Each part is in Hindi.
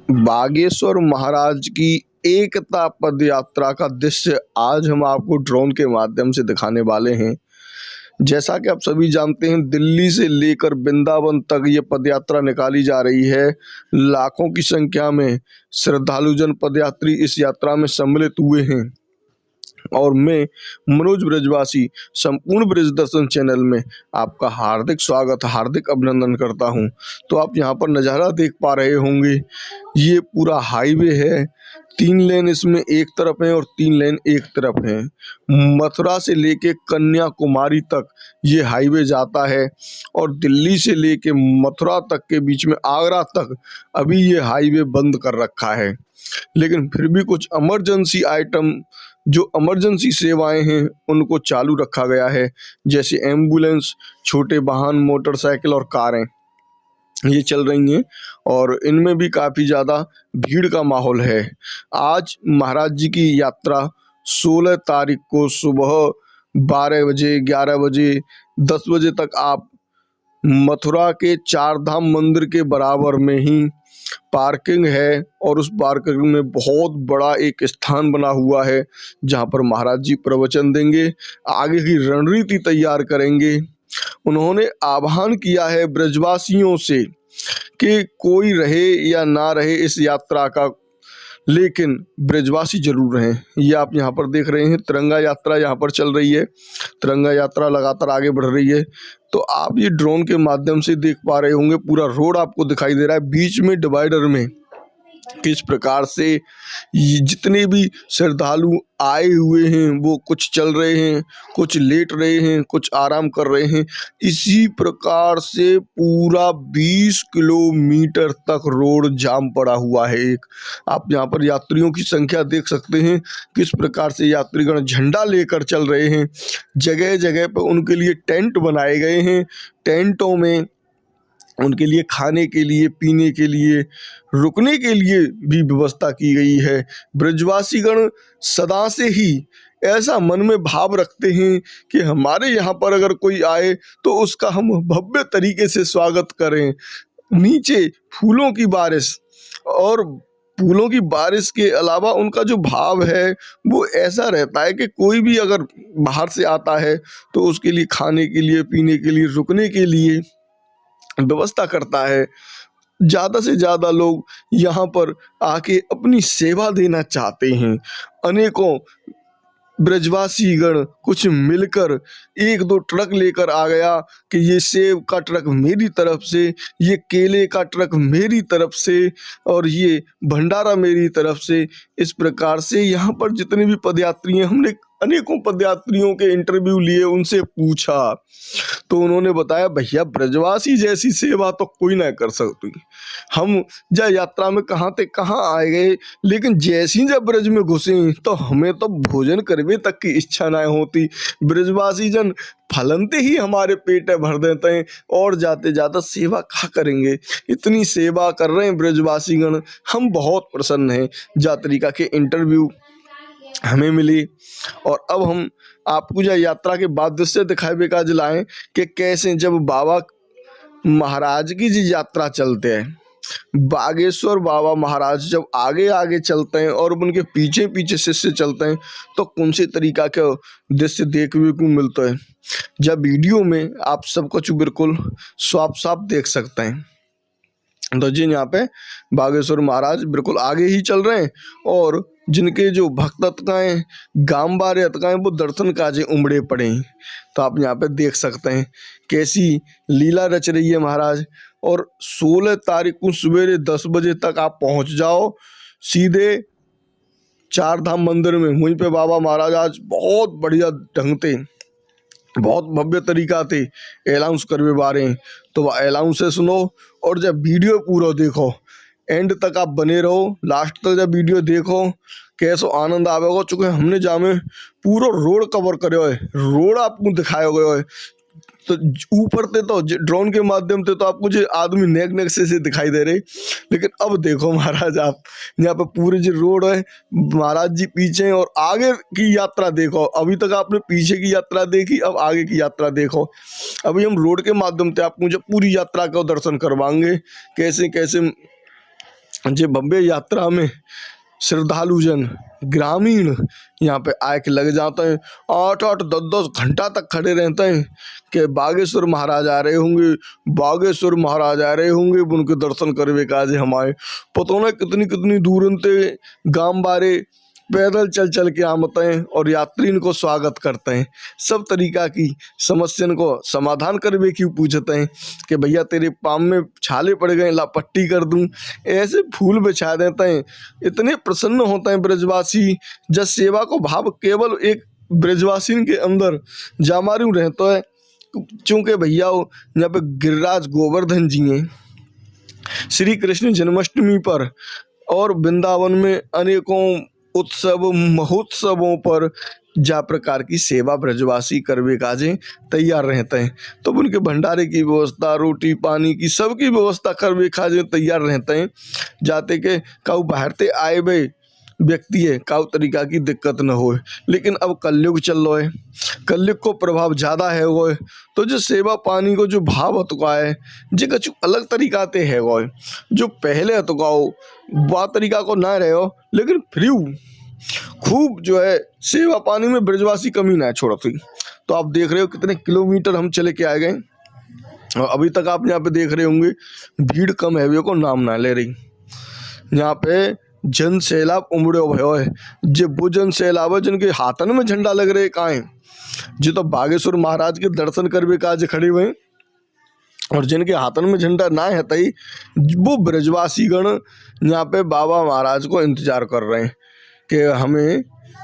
बागेश्वर महाराज की एकता पद यात्रा का दृश्य आज हम आपको ड्रोन के माध्यम से दिखाने वाले हैं। जैसा कि आप सभी जानते हैं, दिल्ली से लेकर वृंदावन तक ये पदयात्रा निकाली जा रही है। लाखों की संख्या में श्रद्धालुजन पदयात्री इस यात्रा में सम्मिलित हुए हैं और मैं मनोज ब्रजवासी संपूर्ण ब्रज दर्शन चैनल में आपका हार्दिक स्वागत, हार्दिक अभिनंदन करता हूं। तो आप यहां पर नज़ारा देख पा रहे होंगे, ये पूरा हाईवे है। 3 लेन इसमें एक तरफ है और 3 लेन एक तरफ है। मथुरा से लेके कन्याकुमारी तक ये हाईवे जाता है और दिल्ली से लेके मथुरा तक के बीच में आगरा तक अभी ये हाईवे बंद कर रखा है। लेकिन फिर भी कुछ इमरजेंसी आइटम, जो इमरजेंसी सेवाएं हैं, उनको चालू रखा गया है। जैसे एम्बुलेंस, छोटे वाहन, मोटरसाइकिल और कारें ये चल रही हैं और इनमें भी काफ़ी ज़्यादा भीड़ का माहौल है। आज महाराज जी की यात्रा 16 तारीख को सुबह 12 बजे, 11 बजे, 10 बजे तक आप मथुरा के चार धाम मंदिर के बराबर में ही पार्किंग है और उस पार्किंग में बहुत बड़ा एक स्थान बना हुआ है जहां पर महाराज जी प्रवचन देंगे, आगे की रणनीति तैयार करेंगे। उन्होंने आह्वान किया है ब्रजवासियों से कि कोई रहे या ना रहे इस यात्रा का, लेकिन ब्रजवासी जरूर रहें। ये आप यहाँ पर देख रहे हैं, तिरंगा यात्रा यहाँ पर चल रही है। तिरंगा यात्रा लगातार आगे बढ़ रही है। तो आप ये ड्रोन के माध्यम से देख पा रहे होंगे, पूरा रोड आपको दिखाई दे रहा है। बीच में डिवाइडर में किस प्रकार से ये जितने भी श्रद्धालु आए हुए हैं वो कुछ चल रहे हैं, कुछ लेट रहे हैं, कुछ आराम कर रहे हैं। इसी प्रकार से पूरा 20 किलोमीटर तक रोड जाम पड़ा हुआ है। एक आप यहाँ पर यात्रियों की संख्या देख सकते हैं, किस प्रकार से यात्रीगण झंडा लेकर चल रहे हैं। जगह जगह पर उनके लिए टेंट बनाए गए हैं। टेंटों में उनके लिए खाने के लिए, पीने के लिए, रुकने के लिए भी व्यवस्था की गई है। ब्रजवासीगण सदा से ही ऐसा मन में भाव रखते हैं कि हमारे यहाँ पर अगर कोई आए तो उसका हम भव्य तरीके से स्वागत करें। नीचे फूलों की बारिश, और फूलों की बारिश के अलावा उनका जो भाव है वो ऐसा रहता है कि कोई भी अगर बाहर से आता है तो उसके लिए खाने के लिए, पीने के लिए, रुकने के लिए व्यवस्था करता है। ज़्यादा से ज़्यादा लोग यहाँ पर आके अपनी सेवा देना चाहते हैं। अनेकों ब्रजवासीगण कुछ मिलकर 1-2 ट्रक लेकर आ गया कि ये सेब का ट्रक मेरी तरफ से, ये केले का ट्रक मेरी तरफ से और ये भंडारा मेरी तरफ से। इस प्रकार से यहाँ पर जितने भी पदयात्री हैं, हमने अनेकों पदयात्रियों के इंटरव्यू लिए, उनसे पूछा तो उन्होंने बताया, भैया ब्रजवासी जैसी सेवा तो कोई ना कर सकती। हम जब यात्रा में कहाँ थे कहाँ आए गए, लेकिन जैसी जब ब्रज में घुसे तो हमें तो भोजन करने तक की इच्छा ना होती। ब्रजवासी जन फलनते ही हमारे पेट भर देते हैं और जाते जाते सेवा क्या करेंगे। इतनी सेवा कर रहे हैं ब्रजवासीगण, हम बहुत प्रसन्न हैं। यात्रिका के इंटरव्यू हमें मिली और अब हम आपको जो यात्रा के बाद दृश्य दिखाए बेका लाएं कि कैसे जब बाबा महाराज की जी यात्रा चलते हैं, बागेश्वर बाबा महाराज जब आगे आगे चलते हैं और उनके पीछे पीछे शिष्य चलते हैं तो कौन से तरीका के दृश्य देखने को मिलता है। जब वीडियो में आप सब कुछ बिल्कुल साफ साफ देख सकते हैं। तो जी यहाँ पे बागेश्वर महाराज बिल्कुल आगे ही चल रहे हैं और जिनके जो भक्त अतकाएं, गांव अतकाएं, वो दर्शन काजे उमड़े पड़े हैं। तो आप यहाँ पे देख सकते हैं कैसी लीला रच रही है महाराज। और 16 तारीख को सवेरे 10 बजे तक आप पहुँच जाओ सीधे चार धाम मंदिर में। वहीं पे बाबा महाराज आज बहुत बढ़िया ढंग से, बहुत भव्य तरीका थे अनाउंस करवे बारे। तो वह अनाउंस से सुनो और जब वीडियो पूरा देखो, एंड तक आप बने रहो, लास्ट तक जब वीडियो देखो कैसो आनंद आवेगा। चूँकि हमने जामे पूरा रोड कवर करे हुए, रोड आपको दिखाए गए तो ऊपर थे तो ड्रोन के माध्यम से तो आपको जो आदमी नेक नेक से दिखाई दे रहे, लेकिन अब देखो महाराज आप यहाँ पे पूरे जो रोड है, महाराज जी पीछे हैं और आगे की यात्रा देखो। अभी तक आपने पीछे की यात्रा देखी, अब आगे की यात्रा देखो। अभी हम रोड के माध्यम से आपको जो पूरी यात्रा का दर्शन करवाएंगे, कैसे कैसे जे बम्बे यात्रा में श्रद्धालु जन ग्रामीण यहाँ पे आए के लग जाते हैं, 8-8 10-10 घंटा तक खड़े रहते हैं कि बागेश्वर महाराज आ रहे होंगे, बागेश्वर महाराज आ रहे होंगे, उनके दर्शन करवे काजे हमारे पता ना कितनी कितनी दूर अंते गांव बारे पैदल चल चल के आमते हैं और यात्री इनको स्वागत करते हैं। सब तरीका की समस्या को समाधान करवे की पूछते हैं कि भैया तेरे पाँव में छाले पड़ गए, ला पट्टी कर दूं, ऐसे फूल बिछा देते हैं। इतने प्रसन्न होते हैं ब्रजवासी जब सेवा को भाव केवल एक ब्रजवासी के अंदर जामारू रहता है। चूँकि भैया यहाँ पे गिरिराज गोवर्धन जी हैं श्री कृष्ण जन्माष्टमी पर और वृंदावन में अनेकों उत्सव महोत्सवों पर जा प्रकार की सेवा ब्रजवासी करवे काजे तैयार रहते हैं। तो उनके भंडारे की व्यवस्था, रोटी पानी की सबकी व्यवस्था करवे काजे तैयार रहते हैं। जाते के काऊ बाहर से आए भाई व्यक्ति है काऊ तरीका की दिक्कत न हो। लेकिन अब कलयुग चल रहा है, कलयुग को प्रभाव ज़्यादा है वो, तो जो सेवा पानी को जो भाव हतुका है जो कछु अलग तरीका ते है वो, जो पहले हतुकाओ वह तरीका को ना रहे हो, लेकिन फ्री खूब जो है सेवा पानी में ब्रजवासी कमी ना छोड़ती। तो आप देख रहे हो कितने किलोमीटर हम चले के आ गए और अभी तक आप यहाँ पे देख रहे होंगे भीड़ कम है, वे को नाम ना ले रही। यहाँ पे जन सैलाब उमड़े भयो है, जे वो जन सैलाब है जिनके हाथन में झंडा लग रहे काएं, जो तो बागेश्वर महाराज के दर्शन करवे काज खड़े हुए और जिनके हाथन में झंडा ना है तई वो ब्रजवासी गण यहाँ पे बाबा महाराज को इंतजार कर रहे हैं कि हमें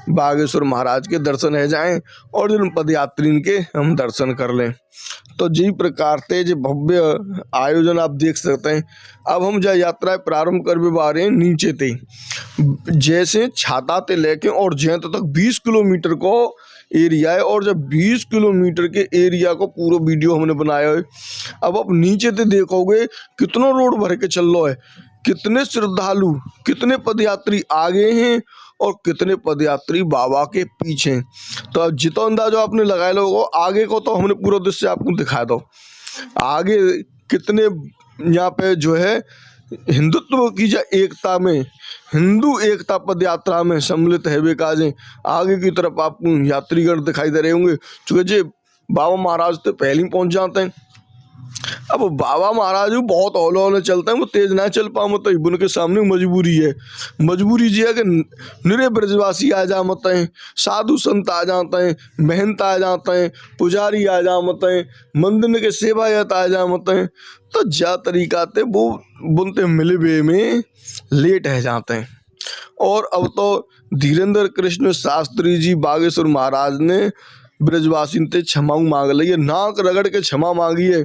बागेश्वर महाराज के दर्शन है जाएं और जिन पदयात्री के हम दर्शन कर लें। तो जी प्रकार से जो भव्य आयोजन आप देख सकते हैं। अब हम जो यात्रा प्रारंभ करवे बारे हैं नीचे थे, जैसे छाता ते लेके और जैत तक 20 किलोमीटर को एरिया है और जब 20 किलोमीटर के एरिया को पूरा वीडियो हमने बनाया है। अब आप नीचे से देखोगे कितना रोड भर के चल रहा है, कितने श्रद्धालु कितने पदयात्री आगे हैं और कितने पदयात्री बाबा के पीछे। तो अब जितना अंदाजा आपने लगाया लोगों आगे को तो हमने पूरा दृश्य आपको दिखा दो, आगे कितने यहाँ पे जो है हिंदुत्व की जो एकता में हिंदू एकता पद यात्रा में सम्मिलित है वे काजें आगे की तरफ आपको यात्रीगण दिखाई दे रहे होंगे। चूँकि जे बाबा महाराज तो पहले ही पहुंच जाते हैं। अब बाबा महाराज बहुत हौले हौले चलते हैं, वो तेज ना चल पा मत उनके सामने मजबूरी है। मजबूरी जी है कि निरे ब्रजवासी आ जा मत हैं, साधु संत आ जाते हैं, महंत आ जाते हैं, पुजारी आ जा मत हैं, मंदिर के सेवायत आ जा मत हैं। तो जा तरीका थे वो बुनते मिले वे में लेट है जाते हैं। और अब तो धीरेन्द्र कृष्ण शास्त्री जी बागेश्वर महाराज ने ब्रजवासी से क्षमा मांग ली है, नाक रगड़ के क्षमा मांगी है।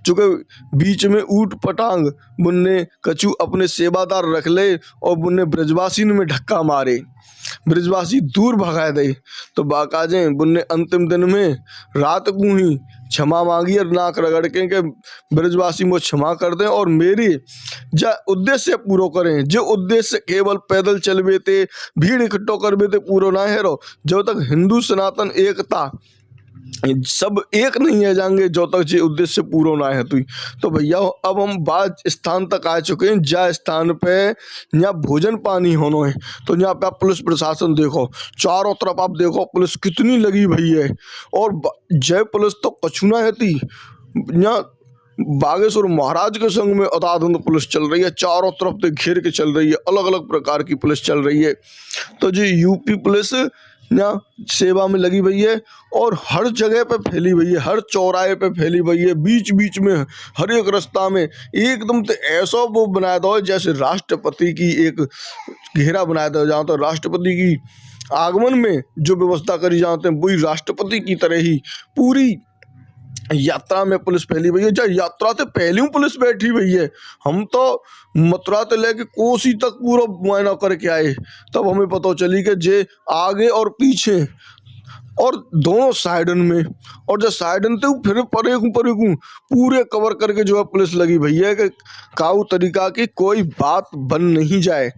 चूँकि बीच में ऊट पटांग बुनने कछु अपने सेवादार रख ले और बुनने ब्रजवासी में धक्का मारे, ब्रजवासी दूर भगाए दे। तो बाकाजे बुनने अंतिम दिन में रात को ही क्षमा मांगी और नाक रगड़ के ब्रजवासी मुझे क्षमा कर दें और मेरी जा उद्देश्य पूरा करें। जो उद्देश्य केवल पैदल चलवे थे भीड़ इकट्ठो करवे थे पूरा ना है रो, जब तक हिंदू सनातन एकता सब एक नहीं है जाएंगे जो तक ये उद्देश्य पूरा ना है। तो भैया अब हम बाद स्थान तक आ चुके हैं, जा स्थान पे यहाँ भोजन पानी होना है। तो यहाँ पे आप पुलिस प्रशासन देखो, चारों तरफ आप देखो पुलिस कितनी लगी भई है। और जय पुलिस तो कछु ना है थी, यहाँ बागेश्वर महाराज के संग में अताधुंध पुलिस चल रही है, चारों तरफ से घेर के चल रही है, अलग अलग प्रकार की पुलिस चल रही है। तो जी यूपी पुलिस यहाँ सेवा में लगी हुई है और हर जगह पे फैली हुई है, हर चौराहे पे फैली हुई है, बीच बीच में हर एक रास्ता में एकदम तो ऐसा वो बनाया था जैसे राष्ट्रपति की एक घेरा बनाया था, जहाँ तो राष्ट्रपति की आगमन में जो व्यवस्था करी जाते हैं वही राष्ट्रपति की तरह ही पूरी यात्रा में पुलिस फैली हुई है। जब यात्रा से पहले पुलिस बैठी हुई है, हम तो मथुरा से लेके कोसी तक पूरा मुआयना करके आए, तब हमें पता चली कि जे आगे और पीछे और दोनों साइडन में और जो साइडन थे फिर परे पूरे कवर करके जो है पुलिस लगी हुई है कि काऊ तरीका की कोई बात बन नहीं जाए।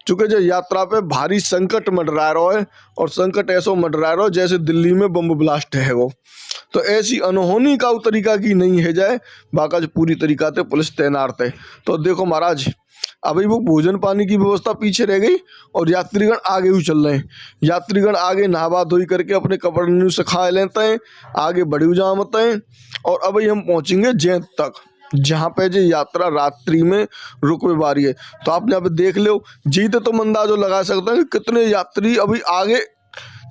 चूँकि जो यात्रा पे भारी संकट मंडरा रहा है और संकट ऐसा मंडरा रहा है जैसे दिल्ली में बम ब्लास्ट है वो, तो ऐसी अनहोनी का तरीका की नहीं है जाए, बाका जो पूरी तरीका से पुलिस तैनात है। तो देखो महाराज अभी वो भोजन पानी की व्यवस्था पीछे रह गई और यात्रीगण आगे ही चल रहे हैं। यात्रीगण आगे नहावा धोई करके अपने कपड़े से खा लेते हैं, आगे बढ़ी जामत हैं। और अभी हम पहुंचेंगे जैत तक, जहाँ पे जो यात्रा रात्रि में रुकवे वाली है। तो आप यहाँ पे देख लो, जीते तो अंदाजो लगा सकते हैं कि कितने यात्री अभी आगे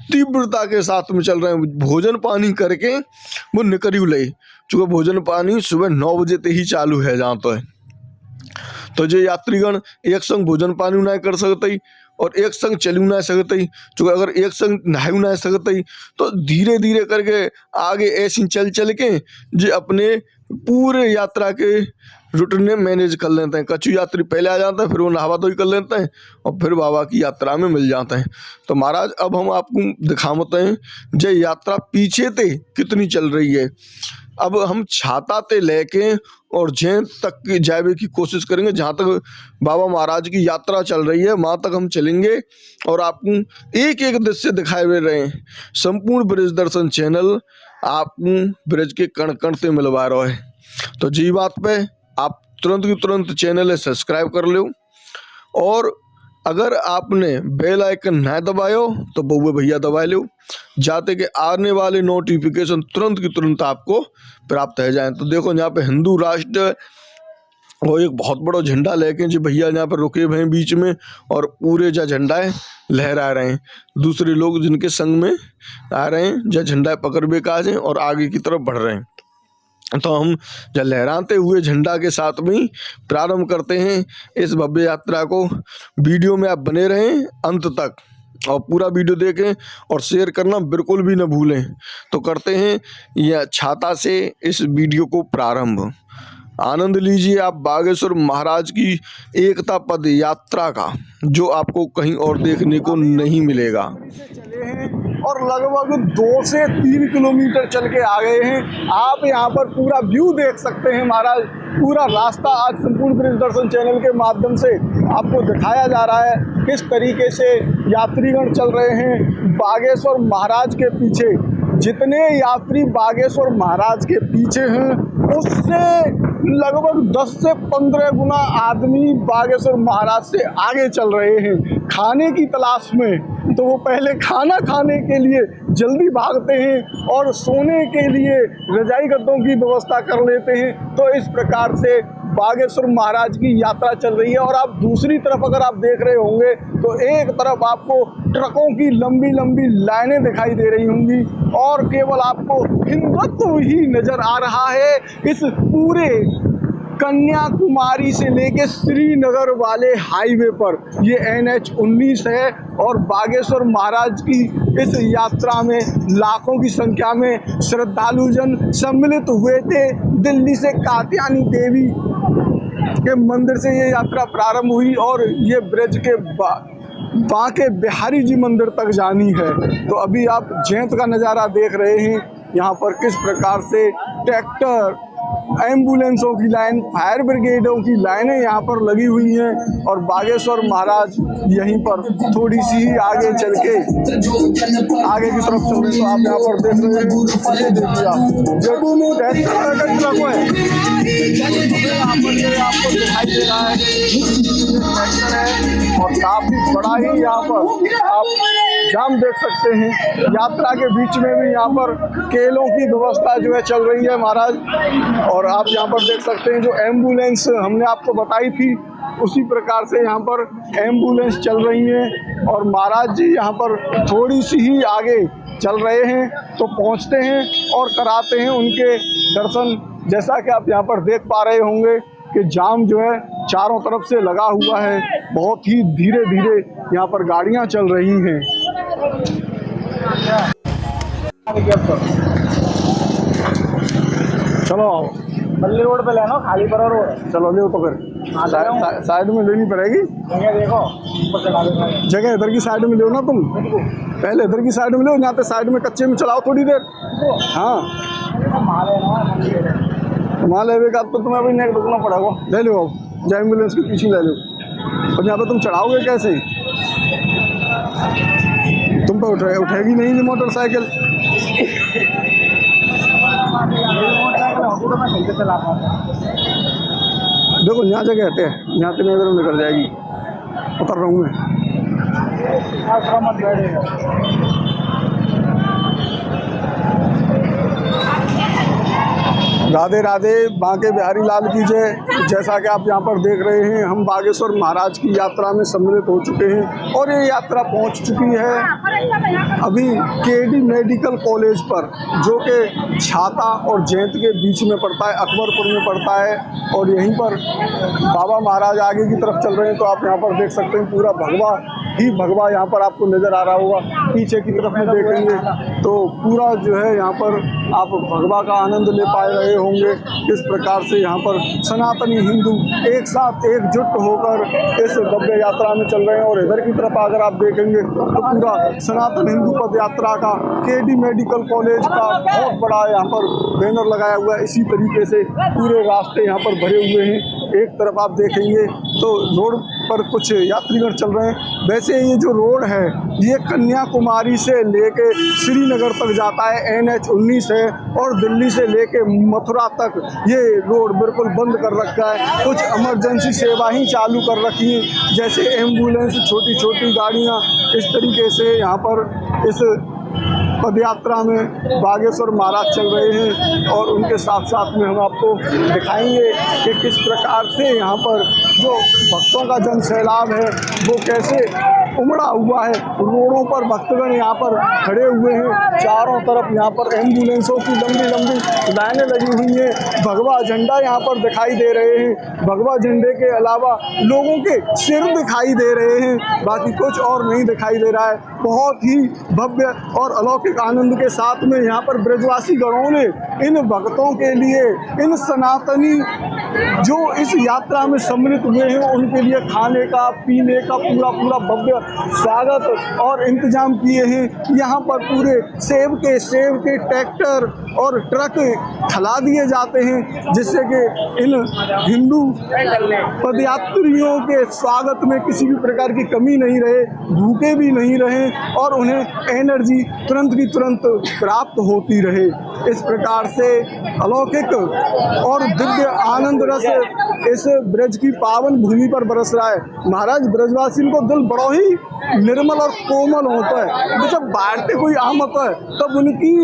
तीव्रता के साथ में चल रहे हैं। भोजन पानी करके वो निकल ले, चूँकि भोजन पानी सुबह 9 बजे से ही चालू है जहाँ तो जो यात्रीगण एक संग भोजन पानी नहीं कर सकते और एक संग चलू नहीं सकते, चूँकि अगर एक संग नहायू नहीं सकते तो धीरे धीरे करके आगे ऐसी चल चल के जो अपने पूरे यात्रा के रूटीन में मैनेज कर लेते हैं। कछु यात्री पहले आ जाते हैं, फिर वो नहावा धोई कर लेते हैं और फिर बाबा की यात्रा में मिल जाते हैं। तो महाराज अब हम आपको दिखाते हैं जो यात्रा पीछे से कितनी चल रही है। अब हम छाता ते लेके और जैत तक जाने की कोशिश करेंगे, जहाँ तक बाबा महाराज की यात्रा चल रही है वहाँ तक हम चलेंगे और आपको एक एक दृश्य दिखाए हुए रहे। संपूर्ण ब्रज दर्शन चैनल आपको ब्रज के कण कण से मिलवा रहा है। तो जी बात पे आप तुरंत की तुरंत चैनल है सब्सक्राइब कर लो, और अगर आपने बेल आइकन ना दबायो तो बउए भैया दबा लो, जाते कि आने वाले नोटिफिकेशन तुरंत की तुरंत आपको प्राप्त हो जाए। तो देखो यहाँ पे हिंदू राष्ट्र वो एक बहुत बड़ा झंडा लेके जो भैया यहाँ पर रुके हुए हैं बीच में, और पूरे जो झंडा है लहरा रहे हैं। दूसरे लोग जिनके संग में आ रहे हैं जो झंडा पकड़ काज हैं और आगे की तरफ बढ़ रहे हैं। तो हम जब लहराते हुए झंडा के साथ में ही प्रारंभ करते हैं इस भव्य यात्रा को। वीडियो में आप बने रहें अंत तक और पूरा वीडियो देखें और शेयर करना बिल्कुल भी न भूलें। तो करते हैं यह छाता से इस वीडियो को प्रारंभ। आनंद लीजिए आप बागेश्वर महाराज की एकता पद यात्रा का, जो आपको कहीं और देखने को नहीं मिलेगा। चले हैं और लगभग 2 से 3 किलोमीटर चल के आ गए हैं। आप यहाँ पर पूरा व्यू देख सकते हैं महाराज। पूरा रास्ता आज संपूर्ण ब्रज दर्शन चैनल के माध्यम से आपको दिखाया जा रहा है किस तरीके से यात्रीगण चल रहे हैं बागेश्वर महाराज के पीछे। जितने यात्री बागेश्वर महाराज के पीछे हैं उससे लगभग 10 से 15 गुना आदमी बागेश्वर महाराज से आगे चल रहे हैं खाने की तलाश में। तो वो पहले खाना खाने के लिए जल्दी भागते हैं और सोने के लिए रजाई गद्दों की व्यवस्था कर लेते हैं। तो इस प्रकार से बागेश्वर महाराज की यात्रा चल रही है। और आप दूसरी तरफ अगर आप देख रहे होंगे तो एक तरफ आपको ट्रकों की लंबी लंबी लाइनें दिखाई दे रही होंगी और केवल आपको हिंदुत्व ही नजर आ रहा है इस पूरे कन्याकुमारी से लेके श्रीनगर वाले हाईवे पर। ये NH-19 है और बागेश्वर महाराज की इस यात्रा में लाखों की संख्या में श्रद्धालुजन सम्मिलित हुए थे। दिल्ली से कात्यायनी देवी के मंदिर से ये यात्रा प्रारंभ हुई और ये ब्रज के बांके बिहारी जी मंदिर तक जानी है। तो अभी आप जैत का नज़ारा देख रहे हैं, यहाँ पर किस प्रकार से ट्रैक्टर, एम्बुलेंसों की लाइन, फायर ब्रिगेडों की लाइनें यहाँ पर लगी हुई हैं। और बागेश्वर महाराज यहीं पर थोड़ी सी ही आगे चल के आगे की तरफ चल रहे। तो आप यहाँ पर देख रहे हैं, देखिए आप जो ट्रैक्टर का ट्रक है यहाँ पर ये आपको दिखाई दे रहा है ट्रैक्टर है और काफी बड़ा ही यहाँ पर आप जाम देख सकते हैं। यात्रा के बीच में भी यहाँ पर केलों की व्यवस्था जो है चल रही है महाराज। और आप यहाँ पर देख सकते हैं जो एम्बुलेंस हमने आपको बताई थी उसी प्रकार से यहाँ पर एम्बुलेंस चल रही है। और महाराज जी यहाँ पर थोड़ी सी ही आगे चल रहे हैं तो पहुँचते हैं और कराते हैं उनके दर्शन। जैसा कि आप यहाँ पर देख पा रहे होंगे कि जाम जो है चारों तरफ से लगा हुआ है। बहुत ही धीरे धीरे यहाँ पर गाड़ियाँ चल रही हैं। चलो बल्ली रोड पे लेना, खाली पर रोड। चलो ले तो फिर साइड में लेनी पड़ेगी। देखो जगह इधर की साइड में लो ना तुम, पहले इधर की साइड में लो, यहाँ पे साइड में कच्चे में चलाओ थोड़ी देर। हाँ माल लेवे का तो तुम्हें अभी नेक रुकना पड़ेगा। ले लो अब जो एम्बुलेंस के पीछे ले लो। और यहाँ पे तुम चढ़ाओगे कैसे? तुम पे उठेगी नहीं ये मोटरसाइकिल। देखो यहाँ से कहते हैं, यहाँ से इधर निकल जाएगी, उतर रहा हूँ मैं। आश्रम मत बैठेगा। राधे राधे, बांके बिहारी लाल की जय। जैसा कि आप यहाँ पर देख रहे हैं, हम बागेश्वर महाराज की यात्रा में सम्मिलित हो चुके हैं और ये यात्रा पहुँच चुकी है अभी केडी मेडिकल कॉलेज पर, जो कि छाता और जैंत के बीच में पड़ता है, अकबरपुर में पड़ता है। और यहीं पर बाबा महाराज आगे की तरफ चल रहे हैं, तो आप यहाँ पर देख सकते हैं पूरा भगवा ही भगवा यहाँ पर आपको नज़र आ रहा होगा। पीछे की तरफ में देखेंगे तो पूरा जो है यहाँ पर आप भगवा का आनंद ले पा रहे होंगे। किस प्रकार से यहाँ पर सनातनी हिंदू एक साथ एकजुट होकर इस भव्य यात्रा में चल रहे हैं। और इधर की तरफ अगर आप देखेंगे तो पूरा सनातन हिंदू पद यात्रा का केडी मेडिकल कॉलेज का बहुत बड़ा यहाँ पर बैनर लगाया हुआ है। इसी तरीके से पूरे रास्ते यहाँ पर भरे हुए हैं। एक तरफ आप देखेंगे तो रोड पर कुछ यात्रीगण चल रहे हैं। वैसे ये जो रोड है ये कन्याकुमारी से लेके श्रीनगर तक जाता है, NH 19 है, और दिल्ली से लेके मथुरा तक ये रोड बिल्कुल बंद कर रखा है। कुछ इमरजेंसी सेवा ही चालू कर रखी है, जैसे एम्बुलेंस, छोटी छोटी गाड़ियाँ। इस तरीके से यहाँ पर इस पदयात्रा में बागेश्वर महाराज चल रहे हैं और उनके साथ साथ में हम आपको दिखाएंगे कि किस प्रकार से यहाँ पर जो भक्तों का जन सैलाब है वो कैसे उमड़ा हुआ है। रोडों पर भक्तगण यहाँ पर खड़े हुए हैं, चारों तरफ यहाँ पर एम्बुलेंसों की लंबी लंबी लाइनें लगी हुई हैं। भगवा झंडा यहाँ पर दिखाई दे रहे हैं। भगवा झंडे के अलावा लोगों के सिर दिखाई दे रहे हैं, बाकी कुछ और नहीं दिखाई दे रहा है। बहुत ही भव्य और अलौकिक आनंद के साथ में यहाँ पर ब्रजवासी गणों ने इन भक्तों के लिए, इन सनातनी जो इस यात्रा में सम्मिलित हुए हैं, उनके लिए खाने का, पीने का पूरा भव्य स्वागत और इंतजाम किए हैं। यहाँ पर पूरे सेब के ट्रैक्टर और ट्रक खला दिए जाते हैं, जिससे कि इन हिंदू पदयात्रियों के स्वागत में किसी भी प्रकार की कमी नहीं रहे, भूखे भी नहीं रहे और उन्हें एनर्जी तुरंत की तुरंत प्राप्त होती रहे। इस प्रकार से अलौकिक और दिव्य आनंद रस इस ब्रज की पावन भूमि पर बरस रहा है। महाराज ब्रजवासियों को दिल बड़ा ही निर्मल और कोमल होता है। तो जब बाहर कोई आमत है तब उनकी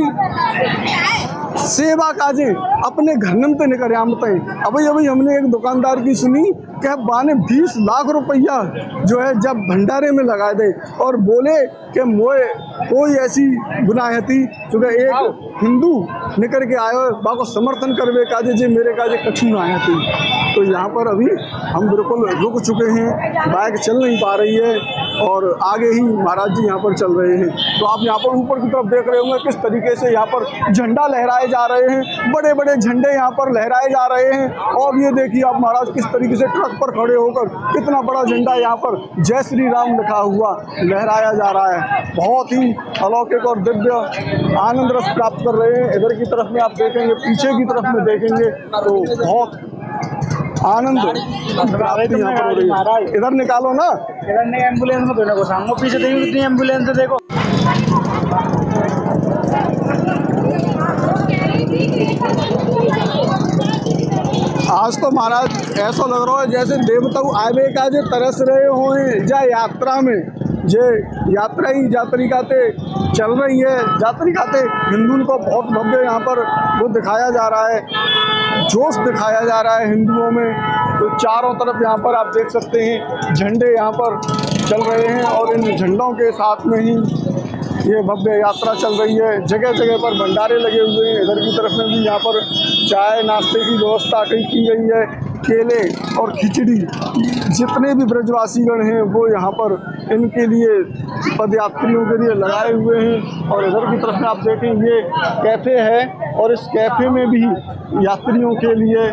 सेवा काजे अपने घर में निकर आमत है। अभी हमने एक दुकानदार की सुनी कि बाने 20 लाख रुपया जो है जब भंडारे में लगा दे और बोले कि मोए कोई ऐसी गुनाह थी क्योंकि एक हिंदू निकल के आयो बाको समर्थन करवे काजे जे मेरे काजे कछु ना आया थी। तो यहाँ पर अभी हम बिल्कुल रुक चुके हैं, बाइक चल नहीं पा रही है और आगे ही महाराज जी यहाँ पर चल रहे हैं। तो आप यहाँ पर ऊपर की तरफ देख रहे होंगे किस तरीके से यहाँ पर झंडा लहराए जा रहे हैं, बड़े बड़े झंडे यहाँ पर लहराए जा रहे हैं। और ये देखिए आप महाराज किस तरीके से ट्रक पर खड़े होकर कितना बड़ा झंडा यहाँ पर जय श्री राम लिखा हुआ लहराया जा रहा है। बहुत ही अलौकिक और दिव्य आनंद रस प्राप्त कर रहे हैं। इधर की तरफ में आप देखेंगे, पीछे की तरफ में देखेंगे तो बहुत आनंद प्राप्ति यहाँ पर हो रही है। इधर निकालो ना, इधर नहीं एम्बुलेंस में देने को सामने पीछे देखिए कितनी एम्बुलेंस है देखो। आज तो महाराज ऐसा लग रहा है जैसे देवताओं आवे का जो तरस रहे हों जा यात्रा में। जे यात्रा ही जात्रिकाते चल रही है, जात्रिकाते हिंदुओं को बहुत भव्य यहाँ पर वो दिखाया जा रहा है, जोश दिखाया जा रहा है हिंदुओं में। तो चारों तरफ यहाँ पर आप देख सकते हैं झंडे यहाँ पर चल रहे हैं और इन झंडों के साथ में ही ये भव्य यात्रा चल रही है। जगह जगह पर भंडारे लगे हुए हैं। इधर की तरफ में भी यहाँ पर चाय नाश्ते की व्यवस्था की गई है, केले और खिचड़ी। जितने भी ब्रजवासीगण हैं वो यहाँ पर इनके लिए पदयात्रियों के लिए लगाए हुए हैं। और इधर की तरफ में आप देखें ये कैफ़े है और इस कैफ़े में भी यात्रियों के लिए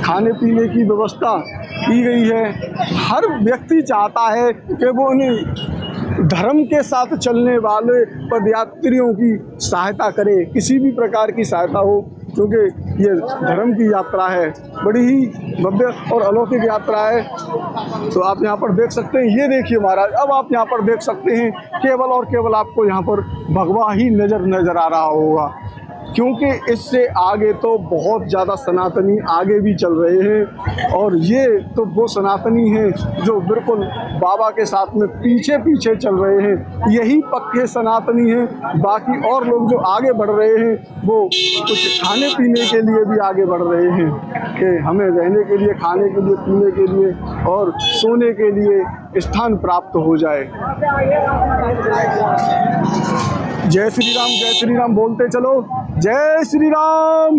खाने पीने की व्यवस्था की गई है। हर व्यक्ति चाहता है कि वो उन्हें धर्म के साथ चलने वाले पदयात्रियों की सहायता करे, किसी भी प्रकार की सहायता हो, क्योंकि ये धर्म की यात्रा है, बड़ी ही भव्य और अलौकिक यात्रा है। तो आप यहाँ पर देख सकते हैं, ये देखिए महाराज, अब आप यहाँ पर देख सकते हैं केवल और केवल आपको यहाँ पर भगवा ही नज़र आ रहा होगा। क्योंकि इससे आगे तो बहुत ज़्यादा सनातनी आगे भी चल रहे हैं, और ये तो वो सनातनी हैं जो बिल्कुल बाबा के साथ में पीछे पीछे चल रहे हैं। यही पक्के सनातनी हैं। बाकी और लोग जो आगे बढ़ रहे हैं वो कुछ खाने पीने के लिए भी आगे बढ़ रहे हैं कि हमें रहने के लिए, खाने के लिए, पीने के लिए और सोने के लिए स्थान प्राप्त हो जाए। जय श्री राम बोलते चलो। जय श्री राम,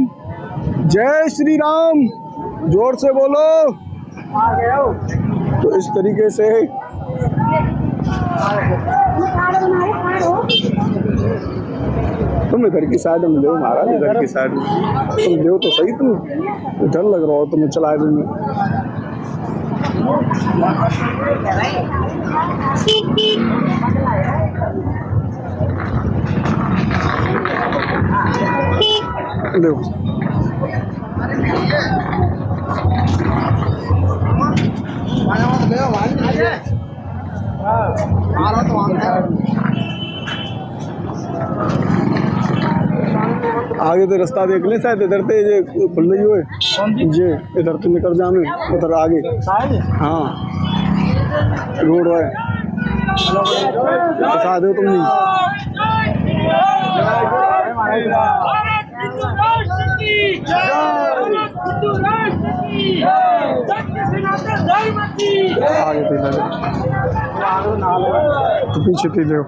जय श्री राम, जोर से बोलो। तो इस तरीके से तुम इधर की साइड में दो महाराज, इधर की साइड में तुम दो तो सही। तुम डर लग रहा हो तुम्हें चलाए में। देखो आगे तो रास्ता देख ले, शायद इधर से ये खुल रही हो, ये इधर से निकल जाने, उधर आगे। हाँ रोड है, बता दो तुम। आगे तो पीछे पीछे